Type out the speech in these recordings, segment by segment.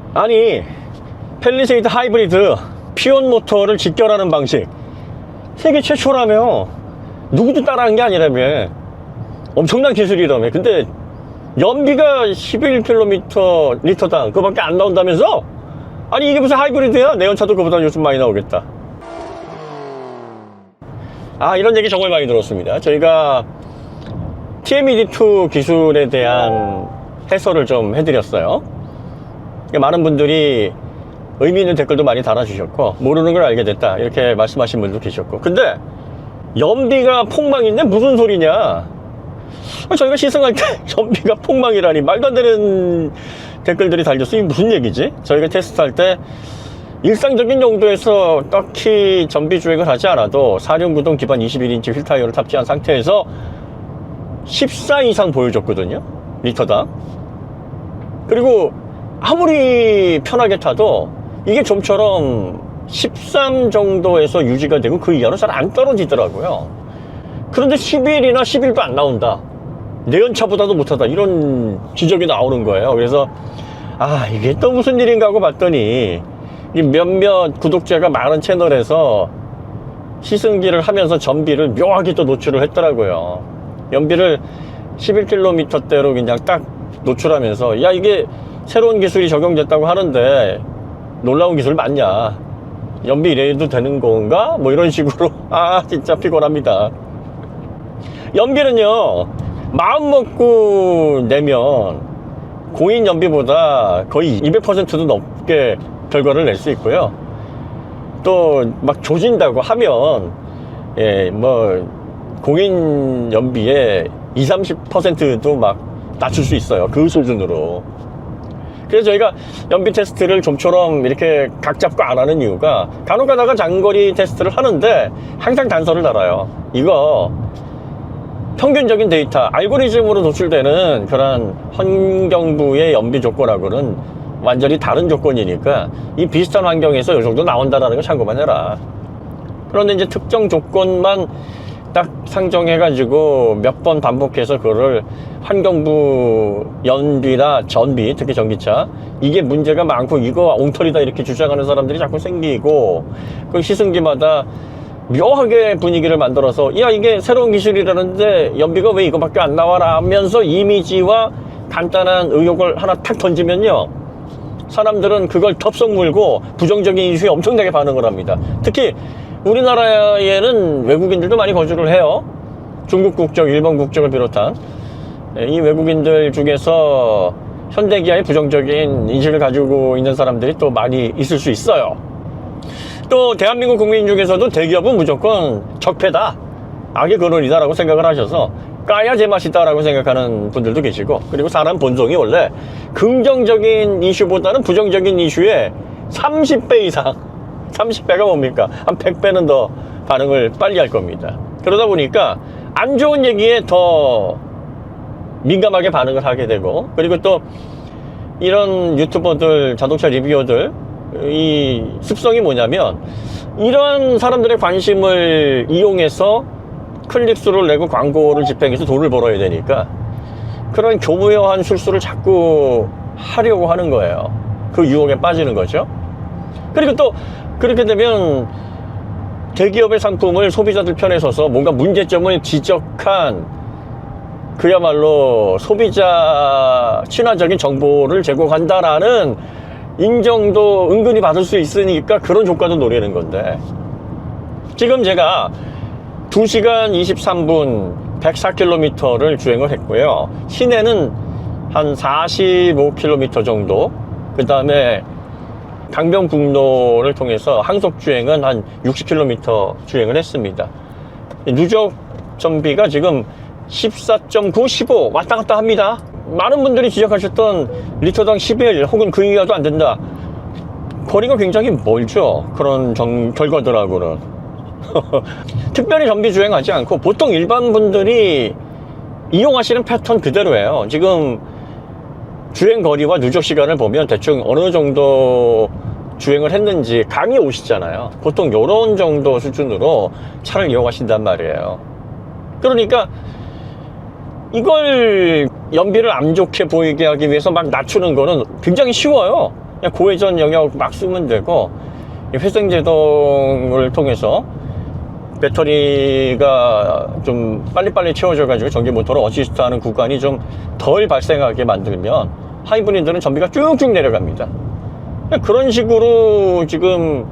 아니, 팰리세이드 하이브리드 피온 모터를 직결하는 방식 세계 최초라며. 누구도 따라한 게 아니라며. 엄청난 기술이라며. 근데 연비가 11km 리터당 그거밖에 안 나온다면서? 아니, 이게 무슨 하이브리드야? 내연차도 그보다 요즘 많이 나오겠다. 이런 얘기 정말 많이 들었습니다. 저희가 TMED2 기술에 대한 해설을 좀 해드렸어요. 많은 분들이 의미 있는 댓글도 많이 달아주셨고, 모르는 걸 알게 됐다 이렇게 말씀하신 분도 계셨고. 근데 연비가 폭망인데 무슨 소리냐. 저희가 시승할 때 연비가 폭망이라니 말도 안 되는 댓글들이 달렸어. 이게 무슨 얘기지? 저희가 테스트할 때 일상적인 용도에서 딱히 전비 주행을 하지 않아도 4륜구동 기반 21인치 휠 타이어를 탑재한 상태에서 14 이상 보여줬거든요, 리터당. 그리고 아무리 편하게 타도 이게 좀처럼 13 정도에서 유지가 되고 그 이하로 잘 안 떨어지더라고요. 그런데 11이나 11도 안 나온다, 내연차보다도 못하다, 이런 지적이 나오는 거예요. 그래서 이게 또 무슨 일인가 하고 봤더니 몇몇 구독자가 많은 채널에서 시승기를 하면서 전비를 묘하게 또 노출을 했더라고요. 연비를 11km대로 그냥 딱 노출하면서, 야, 이게 새로운 기술이 적용됐다고 하는데 놀라운 기술 맞냐, 연비 이래도 되는 건가, 뭐 이런 식으로. 진짜 피곤합니다. 연비는요, 마음 먹고 내면 공인 연비보다 거의 200%도 넘게 결과를 낼 수 있고요. 또 막 조진다고 하면 공인 연비에 20-30%도 막 낮출 수 있어요, 그 수준으로. 그래서 저희가 연비 테스트를 좀처럼 이렇게 각 잡고 안 하는 이유가, 간혹 가다가 장거리 테스트를 하는데 항상 단서를 달아요. 이거 평균적인 데이터, 알고리즘으로 노출되는 그런 환경부의 연비 조건하고는 완전히 다른 조건이니까 이 비슷한 환경에서 이 정도 나온다라는 걸 참고만 해라. 그런데 이제 특정 조건만 딱 상정해가지고 몇 번 반복해서 그거를 환경부 연비나 전비, 특히 전기차, 이게 문제가 많고 이거 엉터리다 이렇게 주장하는 사람들이 자꾸 생기고, 그 시승기마다 묘하게 분위기를 만들어서, 야, 이게 새로운 기술이라는데 연비가 왜 이거밖에 안 나와라 하면서 이미지와 간단한 의혹을 하나 탁 던지면요, 사람들은 그걸 덥석 물고 부정적인 이슈에 엄청나게 반응을 합니다. 특히 우리나라에는 외국인들도 많이 거주를 해요. 중국 국적, 일본 국적을 비롯한 이 외국인들 중에서 현대기아의 부정적인 인식을 가지고 있는 사람들이 또 많이 있을 수 있어요. 또 대한민국 국민 중에서도 대기업은 무조건 적폐다, 악의 근원이다 라고 생각을 하셔서 까야 제맛이다 라고 생각하는 분들도 계시고, 그리고 사람 본성이 원래 긍정적인 이슈보다는 부정적인 이슈에 30배 이상, 30배가 뭡니까? 한 100배는 더 반응을 빨리 할 겁니다. 그러다 보니까 안 좋은 얘기에 더 민감하게 반응을 하게 되고, 그리고 또 이런 유튜버들, 자동차 리뷰어들, 이 습성이 뭐냐면, 이런 사람들의 관심을 이용해서 클릭수를 내고 광고를 집행해서 돈을 벌어야 되니까 그런 교묘한 실수를 자꾸 하려고 하는 거예요. 그 유혹에 빠지는 거죠. 그리고 또 그렇게 되면 대기업의 상품을 소비자들 편에 서서 뭔가 문제점을 지적한, 그야말로 소비자 친화적인 정보를 제공한다라는 인정도 은근히 받을 수 있으니까 그런 효과도 노리는 건데, 지금 제가 2시간 23분 104km를 주행을 했고요. 시내는 한 45km 정도, 그 다음에 강변북로를 통해서 항속주행은 한 60km 주행을 했습니다. 누적 전비가 지금 14.9, 15 왔다 갔다 합니다. 많은 분들이 지적하셨던 리터당 11 혹은 그 이하도 안 된다, 거리가 굉장히 멀죠, 그런 결과들하고는. 특별히 전비 주행하지 않고 보통 일반 분들이 이용하시는 패턴 그대로예요. 지금 주행 거리와 누적 시간을 보면 대충 어느 정도 주행을 했는지 감이 오시잖아요. 보통 요런 정도 수준으로 차를 이용하신단 말이에요. 그러니까 이걸 연비를 안 좋게 보이게 하기 위해서 막 낮추는 거는 굉장히 쉬워요. 그냥 고회전 영역 막 쓰면 되고, 회생제동을 통해서 배터리가 좀 빨리빨리 채워져 가지고 전기 모터로 어시스트 하는 구간이 좀 덜 발생하게 만들면 하이브리드는 전비가 쭉쭉 내려갑니다. 그런 식으로 지금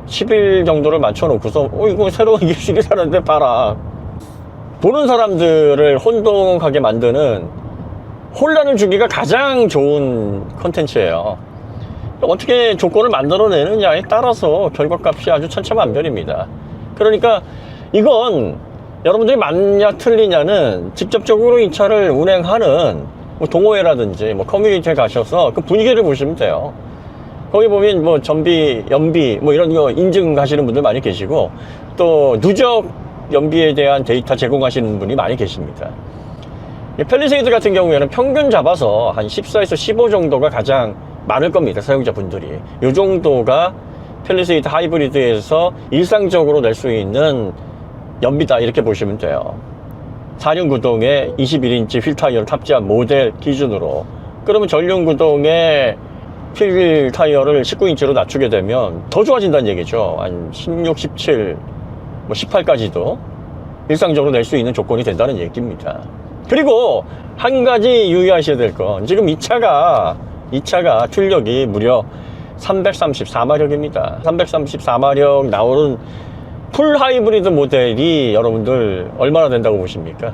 10일 정도를 맞춰 놓고서 이거 새로운 기술이 사는데 봐라, 보는 사람들을 혼동하게 만드는, 혼란을 주기가 가장 좋은 컨텐츠예요. 어떻게 조건을 만들어내느냐에 따라서 결과값이 아주 천차만별입니다. 그러니까 이건 여러분들이 맞냐 틀리냐는 직접적으로 이 차를 운행하는 뭐 동호회라든지 뭐 커뮤니티에 가셔서 그 분위기를 보시면 돼요. 거기 보면 뭐 전비, 연비 뭐 이런 거 인증하시는 분들 많이 계시고, 또 누적 연비에 대한 데이터 제공하시는 분이 많이 계십니다. 팰리세이드 같은 경우에는 평균 잡아서 한 14에서 15 정도가 가장 많을 겁니다. 사용자분들이. 이 정도가 팰리세이드 하이브리드에서 일상적으로 낼 수 있는 연비다, 이렇게 보시면 돼요. 4륜구동에 21인치 휠 타이어를 탑재한 모델 기준으로. 그러면 전륜구동에 휠 타이어를 19인치로 낮추게 되면 더 좋아진다는 얘기죠. 한 16, 17, 뭐 18까지도 일상적으로 낼 수 있는 조건이 된다는 얘기입니다. 그리고 한 가지 유의하셔야 될 건, 지금 이 차가 출력이 무려 334마력입니다. 334마력 나오는 풀 하이브리드 모델이 여러분들 얼마나 된다고 보십니까?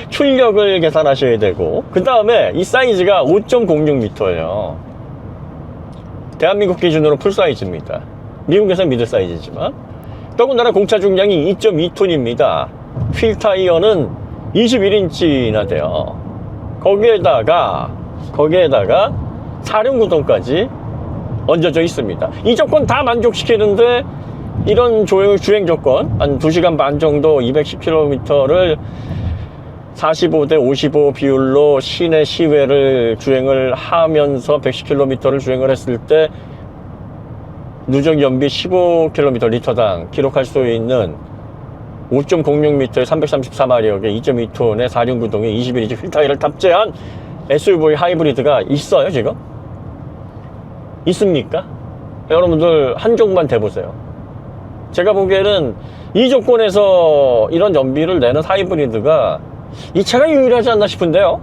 출력을 계산하셔야 되고, 그 다음에 이 사이즈가 5.06m예요. 대한민국 기준으로 풀 사이즈입니다. 미국에서는 미들 사이즈지만, 더군다나 공차 중량이 2.2톤입니다. 휠 타이어는 21인치나 돼요. 거기에다가 4륜구동까지 얹어져 있습니다. 이 조건 다 만족시키는데, 이런 주행 조건, 한 2시간 반 정도 210km를 45대 55 비율로 시내 시외를 주행을 하면서 110km를 주행을 했을 때 누적 연비 15km 리터당 기록할 수 있는 5.06m의 334마력의 2.2톤의 4륜구동의 21인치 휠 타이어를 탑재한 SUV 하이브리드가 있어요, 지금? 있습니까? 여러분들 한쪽만 대보세요. 제가 보기에는 이 조건에서 이런 연비를 내는 하이브리드가 이 차가 유일하지 않나 싶은데요.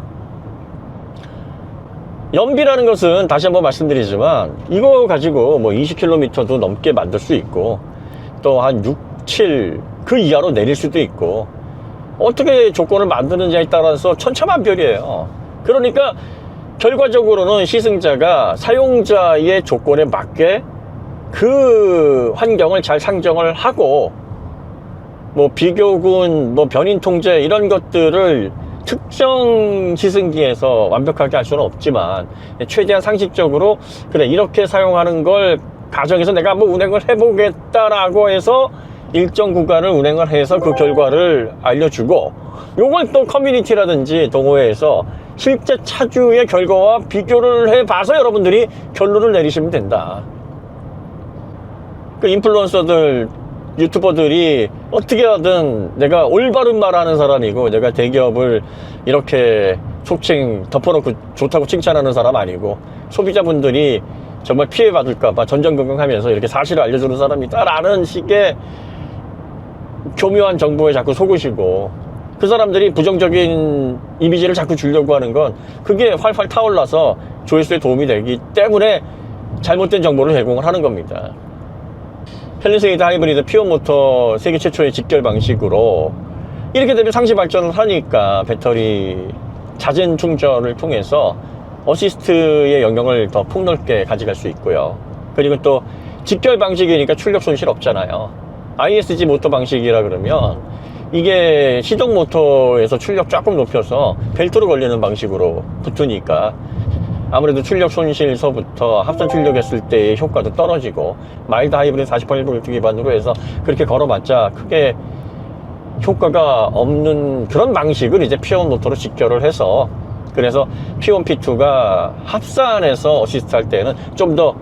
연비라는 것은 다시 한번 말씀드리지만, 이거 가지고 뭐 20km도 넘게 만들 수 있고, 또 한 6, 7 그 이하로 내릴 수도 있고, 어떻게 조건을 만드느냐에 따라서 천차만별이에요. 그러니까 결과적으로는 시승자가 사용자의 조건에 맞게 그 환경을 잘 상정을 하고, 뭐 비교군, 뭐 변인 통제 이런 것들을 특정 시승기에서 완벽하게 할 수는 없지만, 최대한 상식적으로 그래, 이렇게 사용하는 걸 가정에서 내가 한번 운행을 해보겠다라고 해서 일정 구간을 운행을 해서 그 결과를 알려주고, 요걸 또 커뮤니티라든지 동호회에서 실제 차주의 결과와 비교를 해봐서 여러분들이 결론을 내리시면 된다. 그 인플루언서들, 유튜버들이 어떻게 하든 내가 올바른 말 하는 사람이고, 내가 대기업을 이렇게 속칭 덮어놓고 좋다고 칭찬하는 사람 아니고, 소비자분들이 정말 피해받을까봐 전전긍긍하면서 이렇게 사실을 알려주는 사람이다 라는 식의 교묘한 정보에 자꾸 속으시고, 그 사람들이 부정적인 이미지를 자꾸 주려고 하는 건 그게 활활 타올라서 조회수에 도움이 되기 때문에 잘못된 정보를 제공을 하는 겁니다. 팰리세이드 하이브리드 피어 모터 세계 최초의 직결 방식으로, 이렇게 되면 상시 발전을 하니까 배터리 자전 충전을 통해서 어시스트의 영역을 더 폭넓게 가져갈 수 있고요. 그리고 또 직결 방식이니까 출력 손실 없잖아요. ISG 모터 방식이라 그러면 이게 시동 모터에서 출력 조금 높여서 벨트로 걸리는 방식으로 붙으니까 아무래도 출력 손실서부터 합선 출력했을 때의 효과도 떨어지고, 마일드 하이브리드 48V 기반으로 해서 그렇게 걸어봤자 크게 효과가 없는 그런 방식을 이제 P1 모터로 직결을 해서, 그래서 P1, P2가 합산해서 어시스트 할 때는 좀 더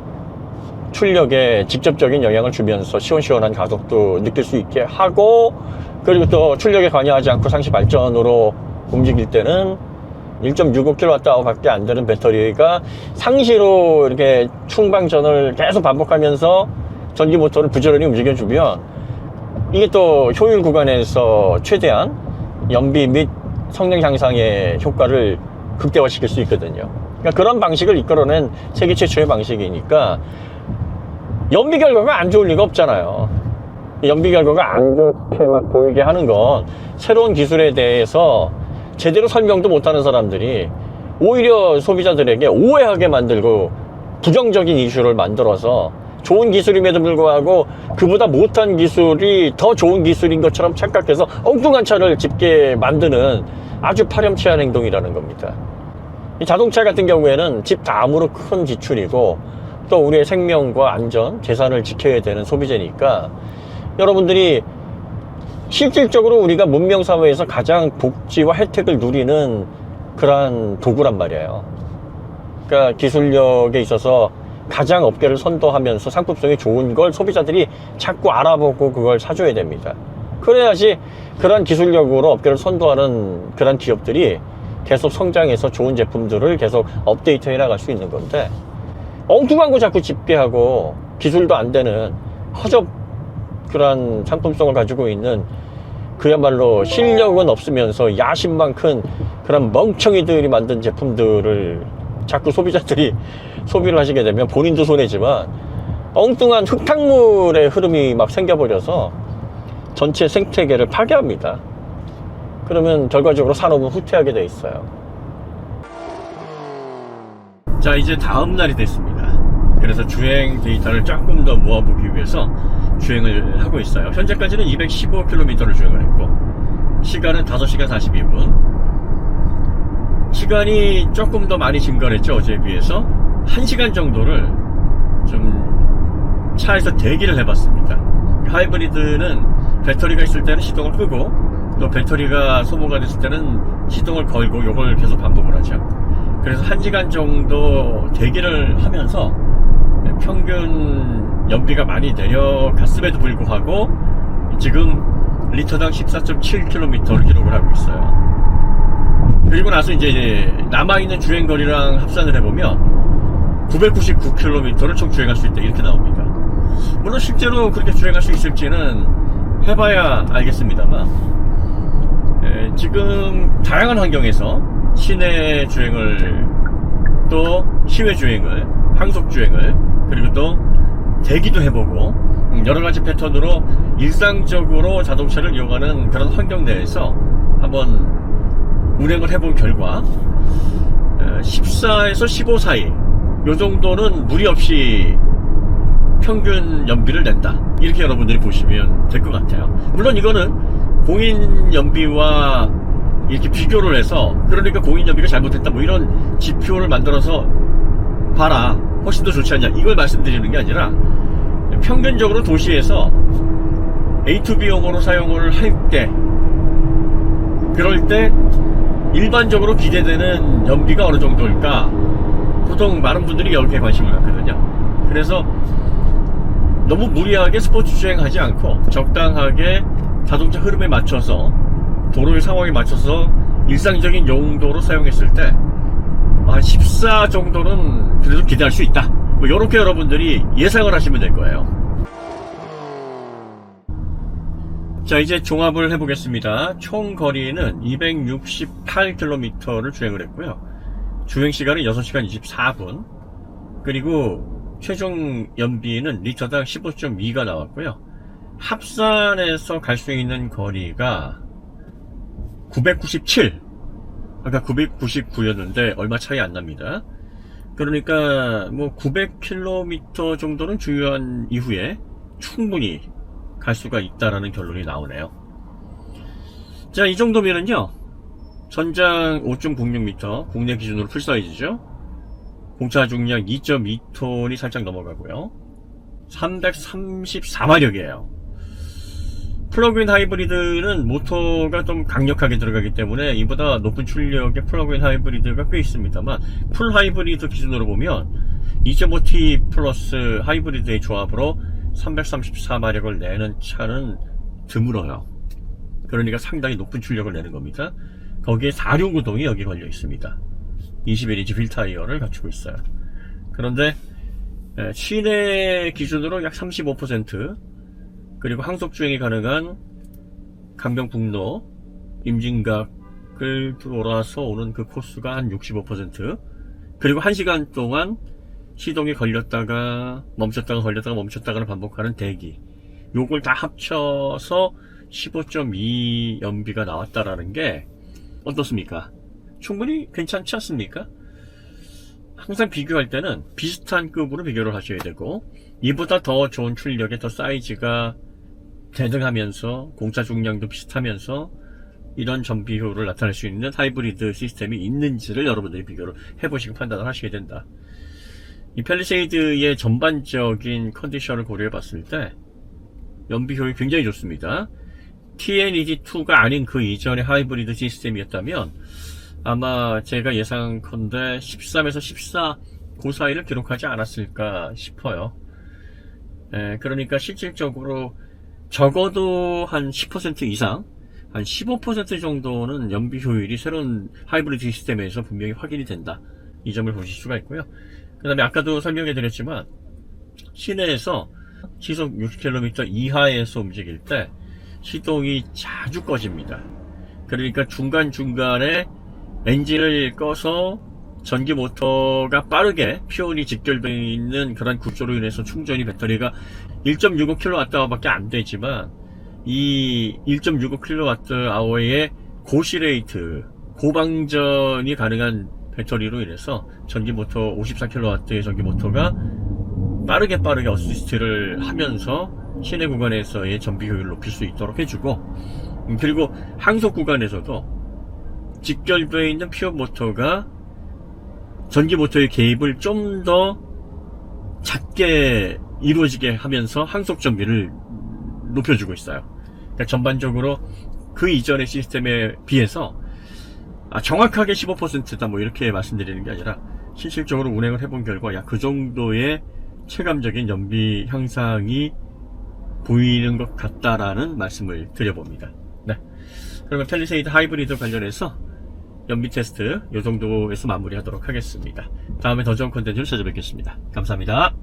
출력에 직접적인 영향을 주면서 시원시원한 가속도 느낄 수 있게 하고, 그리고 또 출력에 관여하지 않고 상시 발전으로 움직일 때는 1.65kWh 밖에 안 되는 배터리가 상시로 이렇게 충방전을 계속 반복하면서 전기 모터를 부지런히 움직여주면 이게 또 효율 구간에서 최대한 연비 및 성능 향상의 효과를 극대화시킬 수 있거든요. 그러니까 그런 방식을 이끌어낸 세계 최초의 방식이니까 연비 결과가 안 좋을 리가 없잖아요. 연비 결과가 안 좋게 막 보이게 하는 건 새로운 기술에 대해서 제대로 설명도 못하는 사람들이 오히려 소비자들에게 오해하게 만들고 부정적인 이슈를 만들어서 좋은 기술임에도 불구하고 그보다 못한 기술이 더 좋은 기술인 것처럼 착각해서 엉뚱한 차를 집게 만드는 아주 파렴치한 행동이라는 겁니다. 이 자동차 같은 경우에는 집 다음으로 큰 지출이고 또 우리의 생명과 안전, 재산을 지켜야 되는 소비재니까 여러분들이 실질적으로 우리가 문명사회에서 가장 복지와 혜택을 누리는 그러한 도구란 말이에요. 그러니까 기술력에 있어서 가장 업계를 선도하면서 상품성이 좋은 걸 소비자들이 자꾸 알아보고 그걸 사줘야 됩니다. 그래야지 그런 기술력으로 업계를 선도하는 그런 기업들이 계속 성장해서 좋은 제품들을 계속 업데이트해 나갈 수 있는 건데 엉뚱한 거 자꾸 집계하고 기술도 안 되는 허접 그런 상품성을 가지고 있는 그야말로 실력은 없으면서 야심만 큰 그런 멍청이들이 만든 제품들을 자꾸 소비자들이 소비를 하시게 되면 본인도 손해지만 엉뚱한 흙탕물의 흐름이 막 생겨버려서 전체 생태계를 파괴합니다. 그러면 결과적으로 산업은 후퇴하게 돼 있어요. 자, 이제 다음 날이 됐습니다. 그래서 주행 데이터를 조금 더 모아보기 위해서 주행을 하고 있어요. 현재까지는 215km를 주행을 했고 시간은 5시간 42분. 시간이 조금 더 많이 증가를 했죠. 어제에 비해서 1시간 정도를 좀 차에서 대기를 해봤습니다. 하이브리드는 배터리가 있을 때는 시동을 끄고 또 배터리가 소모가 됐을 때는 시동을 걸고 요걸 계속 반복을 하죠. 그래서 1시간 정도 대기를 하면서 평균 연비가 많이 내려갔음에도 불구하고 지금 리터당 14.7km를 기록을 하고 있어요. 그리고 나서 이제 남아있는 주행거리랑 합산을 해보면 999km를 총 주행할 수 있다 이렇게 나옵니다. 물론 실제로 그렇게 주행할 수 있을지는 해봐야 알겠습니다만 지금 다양한 환경에서 시내 주행을 또 시외 주행을 항속 주행을 그리고 또 대기도 해보고 여러가지 패턴으로 일상적으로 자동차를 이용하는 그런 환경 내에서 한번 운행을 해본 결과 14에서 15 사이 요 정도는 무리 없이 평균 연비를 낸다 이렇게 여러분들이 보시면 될 것 같아요. 물론 이거는 공인 연비와 이렇게 비교를 해서 그러니까 공인 연비가 잘못했다 뭐 이런 지표를 만들어서 봐라 훨씬 더 좋지 않냐 이걸 말씀드리는 게 아니라 평균적으로 도시에서 A2B용으로 사용을 할 때 그럴 때 일반적으로 기대되는 연비가 어느 정도일까 보통 많은 분들이 여기에 관심을 갖거든요. 그래서 너무 무리하게 스포츠 주행하지 않고 적당하게 자동차 흐름에 맞춰서 도로의 상황에 맞춰서 일상적인 용도로 사용했을 때 한 14 정도는 그래도 기대할 수 있다 뭐 이렇게 여러분들이 예상을 하시면 될 거예요. 자, 이제 종합을 해보겠습니다. 총 거리는 268km를 주행을 했고요. 주행시간은 6시간 24분 그리고 최종 연비는 리터당 15.2가 나왔고요. 합산해서 갈 수 있는 거리가 997 아까 999였는데 얼마 차이 안 납니다. 그러니까 뭐 900km 정도는 주유한 이후에 충분히 갈 수가 있다라는 결론이 나오네요. 자, 이 정도면은요 전장 5.06m 국내 기준으로 풀사이즈죠. 공차 중량 2.2톤이 살짝 넘어가고요 334마력이에요 플러그인 하이브리드는 모터가 좀 강력하게 들어가기 때문에 이보다 높은 출력의 플러그인 하이브리드가 꽤 있습니다만 풀 하이브리드 기준으로 보면 2.5T 플러스 하이브리드의 조합으로 334마력을 내는 차는 드물어요. 그러니까 상당히 높은 출력을 내는 겁니다. 거기에 4륜 구동이 여기 걸려 있습니다. 21인치 휠 타이어를 갖추고 있어요. 그런데 시내 기준으로 약 35%, 그리고 항속주행이 가능한 강변북로 임진각을 돌아서 오는 그 코스가 한 65%, 그리고 1시간 동안 시동이 걸렸다가 멈췄다가 걸렸다가 멈췄다가를 반복하는 대기, 요걸 다 합쳐서 15.2 연비가 나왔다라는 게 어떻습니까? 충분히 괜찮지 않습니까? 항상 비교할 때는 비슷한 급으로 비교를 하셔야 되고, 이보다 더 좋은 출력에 더 사이즈가 대등하면서 공차 중량도 비슷하면서 이런 전비 효율을 나타낼 수 있는 하이브리드 시스템이 있는지를 여러분들이 비교를 해보시고 판단을 하셔야 된다. 이 팰리세이드의 전반적인 컨디션을 고려해 봤을 때 연비 효율이 굉장히 좋습니다. TNED2가 아닌 그 이전의 하이브리드 시스템이었다면 아마 제가 예상컨대 13에서 14 그 사이를 기록하지 않았을까 싶어요. 그러니까 실질적으로 적어도 한 10% 이상, 한 15% 정도는 연비 효율이 새로운 하이브리드 시스템에서 분명히 확인이 된다. 이 점을 보실 수가 있고요. 그 다음에 아까도 설명해 드렸지만 시내에서 시속 60km 이하에서 움직일 때 시동이 자주 꺼집니다. 그러니까 중간중간에 엔진을 꺼서 전기 모터가 빠르게 피온이 직결되어 있는 그런 구조로 인해서 충전이 배터리가 1.65kWh 밖에 안 되지만, 이 1.65kWh의 고시레이트, 고방전이 가능한 배터리로 인해서 전기 모터 54kW의 전기 모터가 빠르게 어시스트를 하면서 시내 구간에서의 전비 효율을 높일 수 있도록 해주고, 그리고 항속 구간에서도 직결되어 있는 피온 모터가 전기 모터의 개입을 좀 더 작게 이루어지게 하면서 항속 전비를 높여주고 있어요. 그러니까 전반적으로 그 이전의 시스템에 비해서 정확하게 15%다 뭐 이렇게 말씀드리는 게 아니라 실질적으로 운행을 해본 결과 약 그 정도의 체감적인 연비 향상이 보이는 것 같다라는 말씀을 드려봅니다. 네. 그러면 팰리세이드 하이브리드 관련해서 연비 테스트 이 정도에서 마무리하도록 하겠습니다. 다음에 더 좋은 콘텐츠를 찾아뵙겠습니다. 감사합니다.